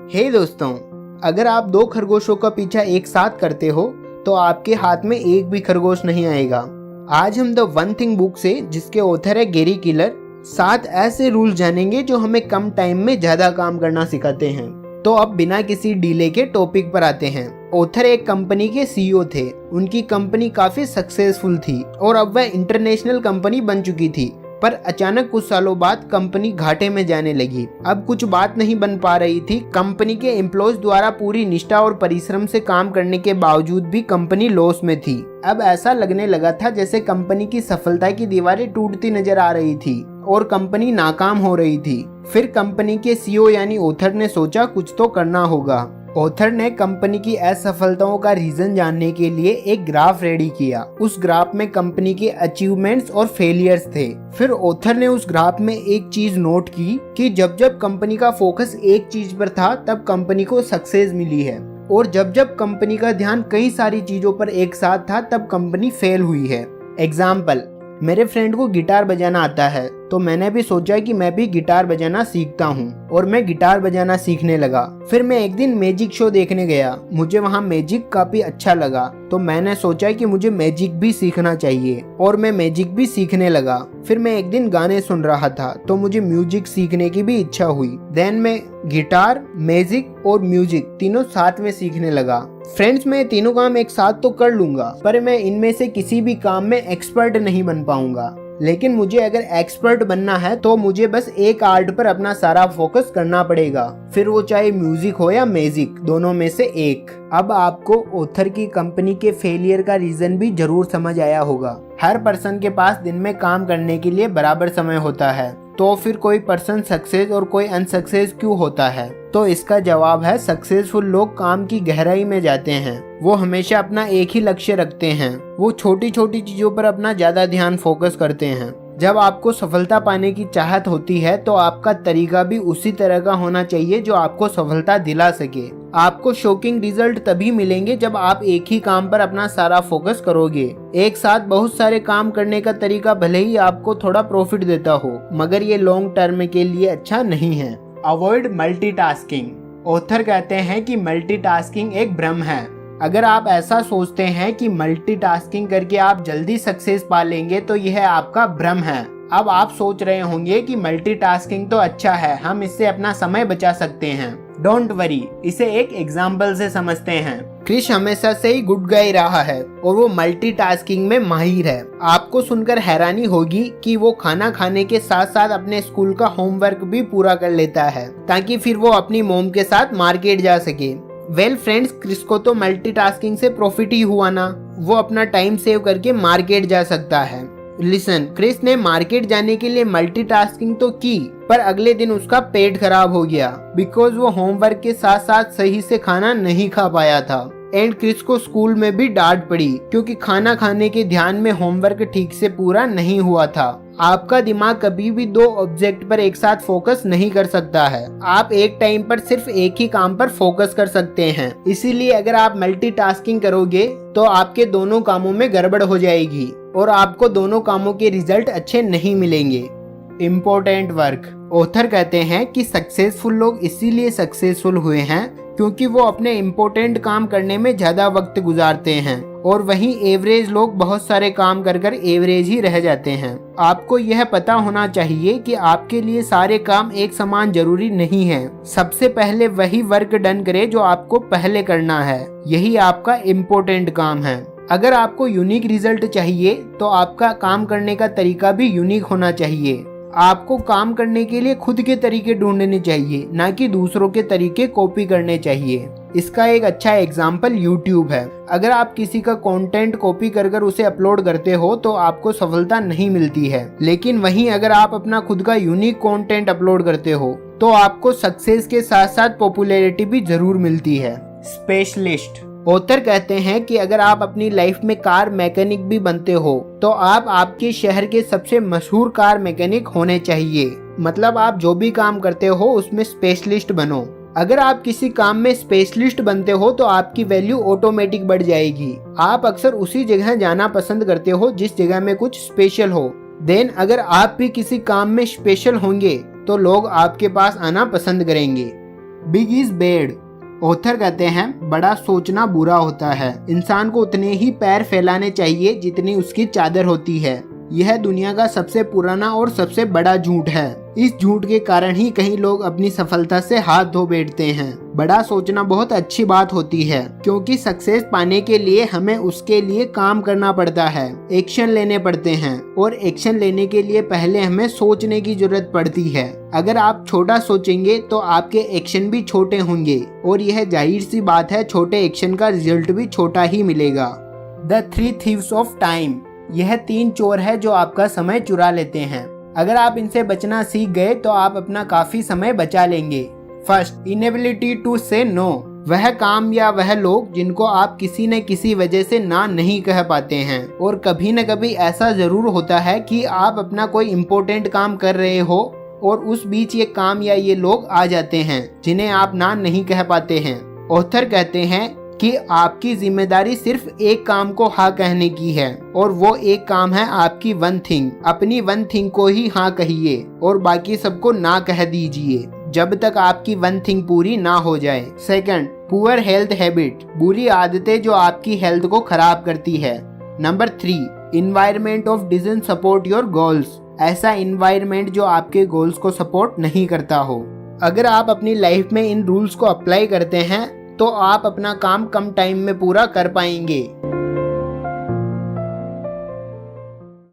हे दोस्तों, अगर आप 2 खरगोशों का पीछा एक साथ करते हो तो आपके हाथ में एक भी खरगोश नहीं आएगा। आज हम द वन थिंग बुक से, जिसके ऑथर है गैरी किलर, 7 ऐसे रूल जानेंगे जो हमें कम टाइम में ज्यादा काम करना सिखाते हैं। तो अब बिना किसी डीले के टॉपिक पर आते हैं। ऑथर एक कंपनी के सीईओ थे। उनकी कंपनी काफी सक्सेसफुल थी और अब वह इंटरनेशनल कंपनी बन चुकी थी, पर अचानक कुछ सालों बाद कंपनी घाटे में जाने लगी। अब कुछ बात नहीं बन पा रही थी। कंपनी के एम्प्लॉयज द्वारा पूरी निष्ठा और परिश्रम से काम करने के बावजूद भी कंपनी लॉस में थी। अब ऐसा लगने लगा था जैसे कंपनी की सफलता की दीवारें टूटती नजर आ रही थी और कंपनी नाकाम हो रही थी। फिर कंपनी के सीईओ यानी ऑथर ने सोचा कुछ तो करना होगा। ऑथर ने कंपनी की असफलताओं का रीजन जानने के लिए एक ग्राफ रेडी किया। उस ग्राफ में कंपनी के अचीवमेंट्स और फेलियर्स थे। फिर ऑथर ने उस ग्राफ में एक चीज नोट की कि जब जब कंपनी का फोकस एक चीज पर था तब कंपनी को सक्सेस मिली है, और जब जब कंपनी का ध्यान कई सारी चीजों पर एक साथ था तब कंपनी फेल हुई है। एग्जाम्पल, मेरे फ्रेंड को गिटार बजाना आता है, तो मैंने भी सोचा कि मैं भी गिटार बजाना सीखता हूँ और मैं गिटार बजाना सीखने लगा। फिर मैं एक दिन मैजिक शो देखने गया। मुझे वहाँ मैजिक काफी अच्छा लगा, तो मैंने सोचा कि मुझे मैजिक भी सीखना चाहिए और मैं मैजिक भी सीखने लगा। फिर मैं एक दिन गाने सुन रहा था, तो मुझे म्यूजिक सीखने की भी इच्छा हुई। देन मैं गिटार, मैजिक और म्यूजिक तीनों साथ में सीखने लगा। फ्रेंड्स, मैं तीनों काम एक साथ तो कर लूंगा, पर मैं इनमें से किसी भी काम में एक्सपर्ट नहीं बन पाऊंगा। लेकिन मुझे अगर एक्सपर्ट बनना है तो मुझे बस एक आर्ट पर अपना सारा फोकस करना पड़ेगा, फिर वो चाहे म्यूजिक हो या मैजिक, दोनों में से एक। अब आपको ऑथर की कंपनी के फेलियर का रीजन भी जरूर समझ आया होगा। हर पर्सन के पास दिन में काम करने के लिए बराबर समय होता है, तो फिर कोई पर्सन सक्सेस और कोई अनसक्सेस क्यों होता है? तो इसका जवाब है, सक्सेसफुल लोग काम की गहराई में जाते हैं। वो हमेशा अपना एक ही लक्ष्य रखते हैं। वो छोटी छोटी चीजों पर अपना ज्यादा ध्यान फोकस करते हैं। जब आपको सफलता पाने की चाहत होती है तो आपका तरीका भी उसी तरह का होना चाहिए जो आपको सफलता दिला सके। आपको शॉकिंग रिजल्ट तभी मिलेंगे जब आप एक ही काम पर अपना सारा फोकस करोगे। एक साथ बहुत सारे काम करने का तरीका भले ही आपको थोड़ा प्रॉफिट देता हो, मगर ये लॉन्ग टर्म के लिए अच्छा नहीं है। Avoid multitasking. ऑथर कहते हैं कि मल्टीटास्किंग एक भ्रम है। अगर आप ऐसा सोचते हैं कि मल्टीटास्किंग करके आप जल्दी सक्सेस पा लेंगे तो यह आपका भ्रम है। अब आप सोच रहे होंगे कि मल्टीटास्किंग तो अच्छा है, हम इससे अपना समय बचा सकते हैं। डोंट वरी, इसे एक एग्जाम्पल से समझते हैं। क्रिश हमेशा से ही गुड गाय रहा है और वो मल्टीटास्किंग में माहिर है। आपको सुनकर हैरानी होगी कि वो खाना खाने के साथ साथ अपने स्कूल का होमवर्क भी पूरा कर लेता है, ताकि फिर वो अपनी मॉम के साथ मार्केट जा सके। वेल फ्रेंड्स, क्रिस को तो मल्टीटास्किंग से प्रॉफिट ही हुआ ना। वो अपना टाइम सेव करके मार्केट जा सकता है। लिसन, क्रिस ने मार्केट जाने के लिए मल्टीटास्किंग तो की, पर अगले दिन उसका पेट खराब हो गया बिकॉज वो होमवर्क के साथ साथ सही से खाना नहीं खा पाया था। एंड क्रिस को स्कूल में भी डांट पड़ी क्योंकि खाना खाने के ध्यान में होमवर्क ठीक से पूरा नहीं हुआ था। आपका दिमाग कभी भी 2 ऑब्जेक्ट पर एक साथ फोकस नहीं कर सकता है। आप एक टाइम पर सिर्फ एक ही काम पर फोकस कर सकते हैं। इसीलिए अगर आप मल्टीटास्किंग करोगे तो आपके दोनों कामों में गड़बड़ हो जाएगी और आपको दोनों कामों के रिजल्ट अच्छे नहीं मिलेंगे। Important work. ऑथर कहते हैं कि सक्सेसफुल लोग इसीलिए सक्सेसफुल हुए हैं क्योंकि वो अपने इम्पोर्टेंट काम करने में ज्यादा वक्त गुजारते हैं, और वहीं एवरेज लोग बहुत सारे काम कर कर एवरेज ही रह जाते हैं। आपको यह पता होना चाहिए कि आपके लिए सारे काम एक समान जरूरी नहीं है। सबसे पहले वही वर्क डन करे जो आपको पहले करना है। यही आपका इम्पोर्टेंट काम है। अगर आपको यूनिक रिजल्ट चाहिए तो आपका काम करने का तरीका भी यूनिक होना चाहिए। आपको काम करने के लिए खुद के तरीके ढूंढने चाहिए, ना कि दूसरों के तरीके कॉपी करने चाहिए। इसका एक अच्छा एग्जाम्पल YouTube है। अगर आप किसी का कंटेंट कॉपी कर कर उसे अपलोड करते हो तो आपको सफलता नहीं मिलती है, लेकिन वहीं अगर आप अपना खुद का यूनिक कंटेंट अपलोड करते हो तो आपको सक्सेस के साथ साथ पॉपुलैरिटी भी जरूर मिलती है। स्पेशलिस्ट। ऑथर कहते हैं कि अगर आप अपनी लाइफ में कार मैकेनिक भी बनते हो तो आप आपके शहर के सबसे मशहूर कार मैकेनिक होने चाहिए। मतलब आप जो भी काम करते हो उसमें स्पेशलिस्ट बनो। अगर आप किसी काम में स्पेशलिस्ट बनते हो तो आपकी वैल्यू ऑटोमेटिक बढ़ जाएगी। आप अक्सर उसी जगह जाना पसंद करते हो जिस जगह में कुछ स्पेशल हो। देन अगर आप भी किसी काम में स्पेशल होंगे तो लोग आपके पास आना पसंद करेंगे। Big is bed. ऑथर कहते हैं बड़ा सोचना बुरा होता है। इंसान को उतने ही पैर फैलाने चाहिए जितनी उसकी चादर होती है। यह दुनिया का सबसे पुराना और सबसे बड़ा झूठ है। इस झूठ के कारण ही कई लोग अपनी सफलता से हाथ धो बैठते हैं। बड़ा सोचना बहुत अच्छी बात होती है, क्योंकि सक्सेस पाने के लिए हमें उसके लिए काम करना पड़ता है, एक्शन लेने पड़ते हैं, और एक्शन लेने के लिए पहले हमें सोचने की जरूरत पड़ती है। अगर आप छोटा सोचेंगे तो आपके एक्शन भी छोटे होंगे, और यह जाहिर सी बात है, छोटे एक्शन का रिजल्ट भी छोटा ही मिलेगा। The 3 thieves of time. यह 3 चोर है जो आपका समय चुरा लेते हैं। अगर आप इनसे बचना सीख गए तो आप अपना काफी समय बचा लेंगे। फर्स्ट, इनेबिलिटी टू से नो। वह काम या वह लोग जिनको आप किसी न किसी वजह से ना नहीं कह पाते हैं, और कभी न कभी ऐसा जरूर होता है कि आप अपना कोई इम्पोर्टेंट काम कर रहे हो और उस बीच ये काम या ये लोग आ जाते हैं जिन्हें आप ना नहीं कह पाते हैं। ऑथर कहते हैं कि आपकी जिम्मेदारी सिर्फ एक काम को हाँ कहने की है, और वो एक काम है आपकी वन थिंग। अपनी वन थिंग को ही हाँ कहिए और बाकी सबको ना कह दीजिए जब तक आपकी वन थिंग पूरी ना हो जाए। Second, poor health habit. बुरी आदतें जो आपकी हेल्थ को खराब करती है। Number 3, environment of doesn't support your goals. ऐसा इन्वायरमेंट जो आपके गोल्स को सपोर्ट नहीं करता हो। अगर आप अपनी लाइफ में इन रूल्स को अप्लाई करते हैं तो आप अपना काम कम टाइम में पूरा कर पाएंगे।